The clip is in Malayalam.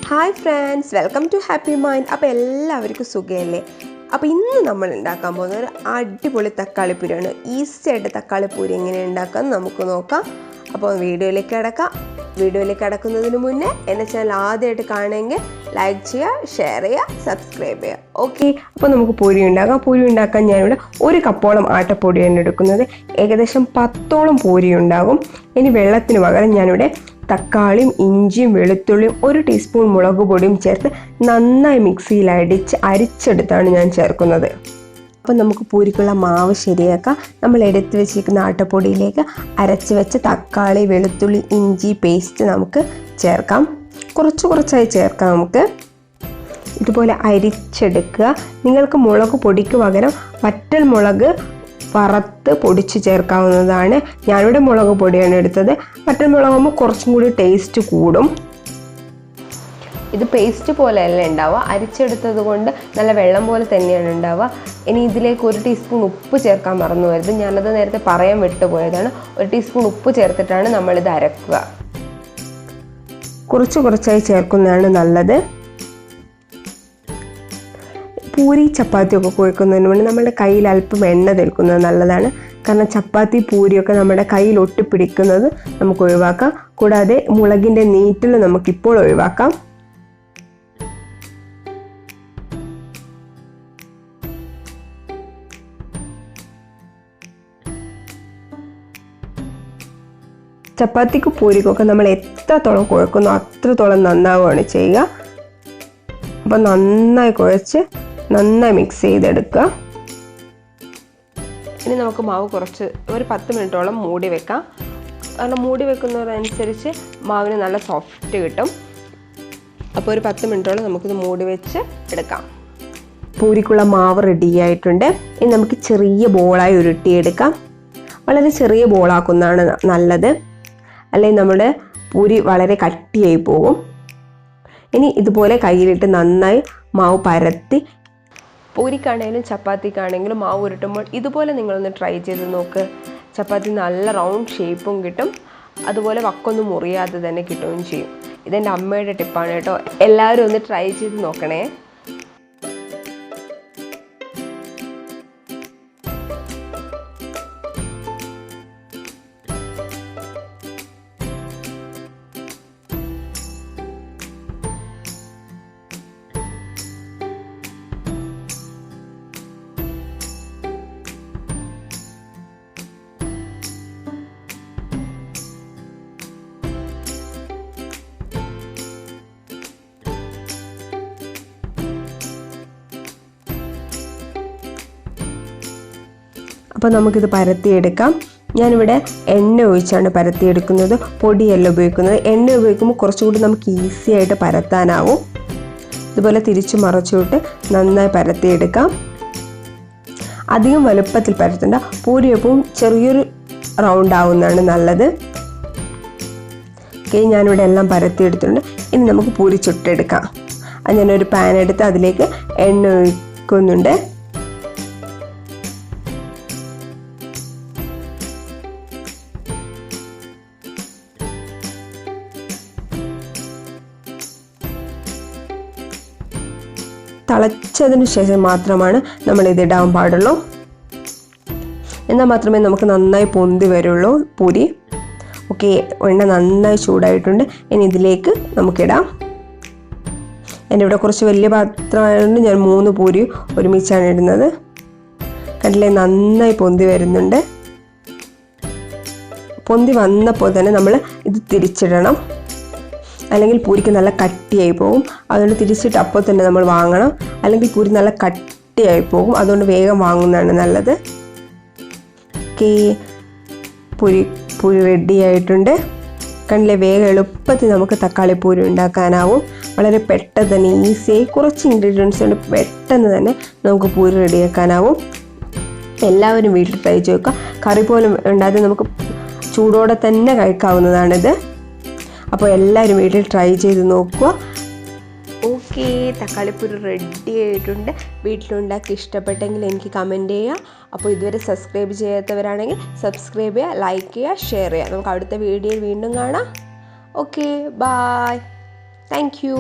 Hi friends, welcome to Happy Mind. അപ്പോൾ എല്ലാവർക്കും സുഖമല്ലേ? അപ്പോൾ ഇന്ന് നമ്മൾ ഉണ്ടാക്കാൻ പോകുന്ന ഒരു അടിപൊളി തക്കാളിപ്പൂരിയാണ്. ഈസി ആയിട്ട് തക്കാളിപ്പൂരി എങ്ങനെ ഉണ്ടാക്കാമെന്ന് നമുക്ക് നോക്കാം. അപ്പോൾ വീഡിയോയിലേക്ക് കടക്കാം. വീഡിയോയിലേക്ക് കടക്കുന്നതിന് മുന്നേ എൻ്റെ ചാനൽ ആദ്യമായിട്ട് കാണുമെങ്കിൽ ലൈക്ക് ചെയ്യുക, ഷെയർ ചെയ്യുക, സബ്സ്ക്രൈബ് ചെയ്യുക. ഓക്കെ, അപ്പോൾ നമുക്ക് പൂരി ഉണ്ടാക്കാം. പൂരി ഉണ്ടാക്കാൻ ഞാനിവിടെ ഒരു കപ്പോളം ആട്ടപ്പൊടിയാണ് എടുക്കുന്നത്. ഏകദേശം 10ഓളം പൂരി ഉണ്ടാകും. ഇനി വെള്ളത്തിന് പകരം ഞാനിവിടെ തക്കാളിയും ഇഞ്ചിയും വെളുത്തുള്ളിയും 1 ടീസ്പൂൺ മുളക് പൊടിയും ചേർത്ത് നന്നായി മിക്സിയിൽ അരിച്ചെടുത്താണ് ഞാൻ ചേർക്കുന്നത്. അപ്പം നമുക്ക് പൂരിക്കുള്ള മാവ് ശരിയാക്കാം. നമ്മൾ എടുത്ത് വെച്ചിരിക്കുന്ന ആട്ടപ്പൊടിയിലേക്ക് അരച്ച് വെച്ച തക്കാളി, വെളുത്തുള്ളി, ഇഞ്ചി പേസ്റ്റ് നമുക്ക് ചേർക്കാം. കുറച്ചായി ചേർക്കാം. നമുക്ക് ഇതുപോലെ അരിച്ചെടുക്കുക. നിങ്ങൾക്ക് മുളക് പൊടിക്ക് പകരം വറ്റൽ മുളക് വറുത്ത് പൊടിച്ച് ചേർക്കാവുന്നതാണ്. ഞാനിവിടെ മുളക് പൊടിയാണ് എടുത്തത്. വറ്റൽ മുളകാകുമ്പോൾ കുറച്ചും കൂടി ടേസ്റ്റ് കൂടും. ഇത് പേസ്റ്റ് പോലെയല്ല ഉണ്ടാവുക, അരിച്ചെടുത്തത് കൊണ്ട് നല്ല വെള്ളം പോലെ തന്നെയാണ് ഉണ്ടാവുക. ഇനി ഇതിലേക്ക് 1 ടീസ്പൂൺ ഉപ്പ് ചേർക്കാൻ മറന്നു വരുത്. ഞാനത് നേരത്തെ പറയാൻ വിട്ടുപോയതാണ്. 1 ടീസ്പൂൺ ഉപ്പ് ചേർത്തിട്ടാണ് നമ്മളിത് അരക്കുക. കുറച്ചായി ചേർക്കുന്നതാണ് നല്ലത്. പൂരി ചപ്പാത്തിയൊക്കെ കുഴക്കുന്നതിന് വേണ്ടി നമ്മുടെ കയ്യിൽ അല്പം എണ്ണ തേക്കുന്നത് നല്ലതാണ്. കാരണം ചപ്പാത്തി പൂരിയൊക്കെ നമ്മുടെ കയ്യിൽ ഒട്ടിപ്പിടിക്കുന്നത് നമുക്ക് ഒഴിവാക്കാം. കൂടാതെ മുളകിൻ്റെ നീറ്റൽ നമുക്കിപ്പോൾ ഒഴിവാക്കാം. ചപ്പാത്തിക്ക് പൂരിക്കൊക്കെ നമ്മൾ എത്രത്തോളം കുഴക്കുന്നോ അത്രത്തോളം നന്നാവുകയാണ് ചെയ്യുക. അപ്പോൾ നന്നായി കുഴച്ച് നന്നായി മിക്സ് ചെയ്തെടുക്കുക. ഇനി നമുക്ക് മാവ് ഒരു 10 മിനിറ്റോളം മൂടി വെക്കാം. കാരണം മൂടി വെക്കുന്നതനുസരിച്ച് മാവിന് നല്ല സോഫ്റ്റ് കിട്ടും. അപ്പോൾ ഒരു 10 മിനിറ്റോളം നമുക്കിത് മൂടി വെച്ച് എടുക്കാം. പൂരിക്കുള്ള മാവ് റെഡി ആയിട്ടുണ്ട്. ഇനി നമുക്ക് ചെറിയ ബോളായി ഉരുട്ടിയെടുക്കാം. വളരെ ചെറിയ ബോളാക്കുന്നതാണ് നല്ലത്, അല്ലെങ്കിൽ നമ്മുടെ പൂരി വളരെ കട്ടിയായി പോകും. ഇനി ഇതുപോലെ കയ്യിലിട്ട് നന്നായി മാവ് പരത്തി, പൂരിക്കാണെങ്കിലും ചപ്പാത്തിക്കാണെങ്കിലും മാവ് ഉരുട്ടുമ്പോൾ ഇതുപോലെ നിങ്ങളൊന്ന് ട്രൈ ചെയ്ത് നോക്ക്. ചപ്പാത്തി നല്ല റൗണ്ട് ഷേപ്പും കിട്ടും, അതുപോലെ വക്കൊന്നും മുറിയാതെ തന്നെ കിട്ടുകയും ചെയ്യും. ഇതെൻ്റെ അമ്മയുടെ ടിപ്പാണ് കേട്ടോ. എല്ലാവരും ഒന്ന് ട്രൈ ചെയ്ത് നോക്കണേ. അപ്പോൾ നമുക്കിത് പരത്തിയെടുക്കാം. ഞാനിവിടെ എണ്ണ ഒഴിച്ചാണ് പരത്തിയെടുക്കുന്നത്, പൊടിയല്ല ഉപയോഗിക്കുന്നത്. എണ്ണ ഉപയോഗിക്കുമ്പോൾ കുറച്ചുകൂടി നമുക്ക് ഈസി ആയിട്ട് പരത്താനാവും. ഇതുപോലെ തിരിച്ചു മറച്ചുവിട്ട് നന്നായി പരത്തിയെടുക്കാം. അധികം വലുപ്പത്തിൽ പരത്തണ്ട. പൂരി എപ്പോഴും ചെറിയൊരു റൗണ്ട് ആവുന്നതാണ് നല്ലത്. ഓക്കെ, ഞാനിവിടെ എല്ലാം പരത്തിയെടുത്തിട്ടുണ്ട്. ഇനി നമുക്ക് പൂരി ചുട്ടെടുക്കാം. അത് ഞാനൊരു പാൻ എടുത്ത് അതിലേക്ക് എണ്ണ ഒഴിക്കുന്നുണ്ട്. തിളച്ചതിന് ശേഷം മാത്രമാണ് നമ്മളിത് ഇടാൻ പാടുള്ളൂ. എന്നാൽ മാത്രമേ നമുക്ക് നന്നായി പൊന്തി വരുള്ളൂ പൂരി. ഓക്കെ, എണ്ണ നന്നായി ചൂടായിട്ടുണ്ട്. ഇനി ഇതിലേക്ക് നമുക്കിടാം. എൻ്റെ ഇവിടെ കുറച്ച് വലിയ പാത്രമായതുകൊണ്ട് ഞാൻ 3 പൂരി ഒരുമിച്ചാണ് ഇടുന്നത്. കണ്ടില്ലേ, നന്നായി പൊന്തി വരുന്നുണ്ട്. പൊന്തി വന്നപ്പോൾ തന്നെ നമ്മൾ ഇത് തിരിച്ചിടണം, അല്ലെങ്കിൽ പൂരിക്ക് നല്ല കട്ടിയായി പോകും. അതുകൊണ്ട് തിരിച്ചിട്ട് അപ്പോൾ തന്നെ നമ്മൾ വാങ്ങണം, അല്ലെങ്കിൽ പൂരി നല്ല കട്ടിയായി പോകും. അതുകൊണ്ട് വേഗം വാങ്ങുന്നതാണ് നല്ലത്. ഓക്കെ, പൂരി റെഡി ആയിട്ടുണ്ട്. കണ്ടില്ലേ, വേഗം എളുപ്പത്തിൽ നമുക്ക് തക്കാളിപ്പൂരി ഉണ്ടാക്കാനാവും. വളരെ പെട്ടെന്ന് തന്നെ ഈസിയായി കുറച്ച് ഇൻഗ്രീഡിയൻസ് കൊണ്ട് പെട്ടെന്ന് തന്നെ നമുക്ക് പൂരി റെഡിയാക്കാനാവും. എല്ലാവരും വീട്ടിൽ ട്രൈ ചെയ്ത് നോക്കുക. കറി പോലും ഉണ്ടാക്കി നമുക്ക് ചൂടോടെ തന്നെ കഴിക്കാവുന്നതാണിത്. അപ്പോൾ എല്ലാവരും വീട്ടിൽ ട്രൈ ചെയ്ത് നോക്കുക. ഓക്കെ, തക്കാളിപ്പൂരി റെഡി ആയിട്ടുണ്ട്. വീട്ടിലുണ്ടാക്കി ഇഷ്ടപ്പെട്ടെങ്കിൽ എനിക്ക് കമൻറ്റ് ചെയ്യുക. അപ്പോൾ ഇതുവരെ സബ്സ്ക്രൈബ് ചെയ്യാത്തവരാണെങ്കിൽ സബ്സ്ക്രൈബ് ചെയ്യുക, ലൈക്ക് ചെയ്യുക, ഷെയർ ചെയ്യുക. നമുക്ക് അടുത്ത വീഡിയോയിൽ വീണ്ടും കാണാം. Okay, bye. Thank U.